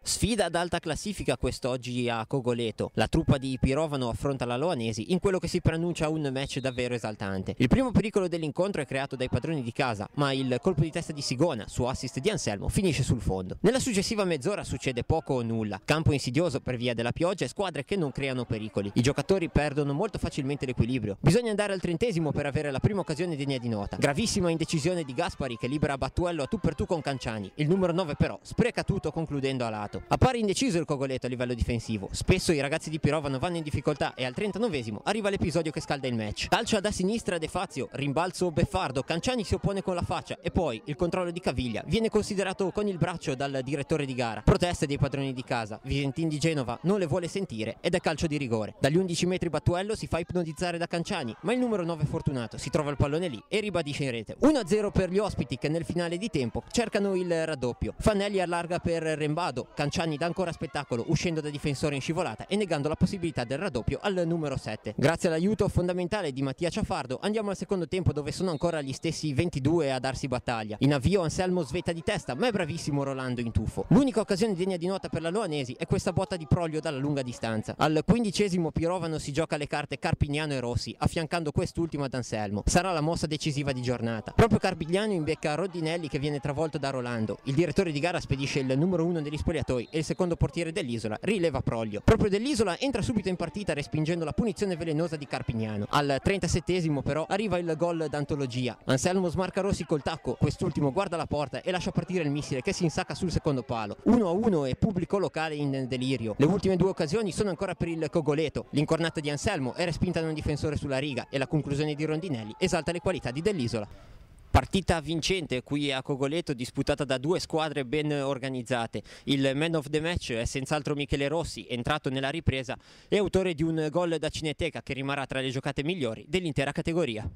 Sfida ad alta classifica quest'oggi a Cogoleto. La truppa di Pirovano affronta la Loanesi in quello che si preannuncia un match davvero esaltante. Il primo pericolo dell'incontro è creato dai padroni di casa, ma il colpo di testa di Sigona su assist di Anselmo finisce sul fondo. Nella successiva mezz'ora succede poco o nulla. Campo insidioso per via della pioggia e squadre che non creano pericoli. I giocatori perdono molto facilmente l'equilibrio. Bisogna andare al 30° per avere la prima occasione degna di nota. Gravissima indecisione di Gaspari che libera Battuello a tu per tu con Canciani. Il numero 9 però spreca tutto concludendo a lato. Appare indeciso il Cogoleto a livello difensivo. Spesso i ragazzi di Pirovano vanno in difficoltà e al 39° arriva l'episodio che scalda il match. Calcio da sinistra De Fazio, rimbalzo beffardo, Canciani si oppone con la faccia e poi il controllo di Caviglia viene considerato con il braccio dal direttore di gara. Proteste dei padroni di casa, Visentin di Genova non le vuole sentire ed è calcio di rigore. Dagli 11 metri Battuello si fa ipnotizzare da Canciani, ma il numero 9 fortunato si trova il pallone lì e ribadisce in rete. 1-0 per gli ospiti che nel finale di tempo cercano il raddoppio. Fanelli allarga per Rembado, Canciani dà ancora spettacolo uscendo da difensore in scivolata e negando la possibilità del raddoppio al numero 7. Grazie all'aiuto fondamentale di Mattia Ciafardo andiamo al secondo tempo dove sono ancora gli stessi 22 a darsi battaglia. In avvio Anselmo svetta di testa ma è bravissimo Rolando in tuffo. L'unica occasione degna di nota per la Loanesi è questa botta di Proglio dalla lunga distanza. Al 15° Pirovano si gioca le carte Carpignano e Rossi affiancando quest'ultimo ad Anselmo. Sarà la mossa decisiva di giornata. Proprio Carpignano imbecca Rodinelli che viene travolto da Rolando. Il direttore di gara spedisce il numero 1 degli spogliatoi e il secondo portiere dell'Isola rileva Proglio. Proprio dell'Isola entra subito in partita respingendo la punizione velenosa di Carpignano. Al 37° però arriva il gol d'antologia. Anselmo smarca Rossi col tacco, quest'ultimo guarda la porta e lascia partire il missile che si insacca sul secondo palo. 1-1 e pubblico locale in delirio. Le ultime due occasioni sono ancora per il Cogoleto. L'incornata di Anselmo è respinta da un difensore sulla riga e la conclusione di Rondinelli esalta le qualità di dell'Isola. Partita vincente qui a Cogoleto disputata da due squadre ben organizzate. Il man of the match è senz'altro Michele Rossi, entrato nella ripresa e autore di un gol da cineteca che rimarrà tra le giocate migliori dell'intera categoria.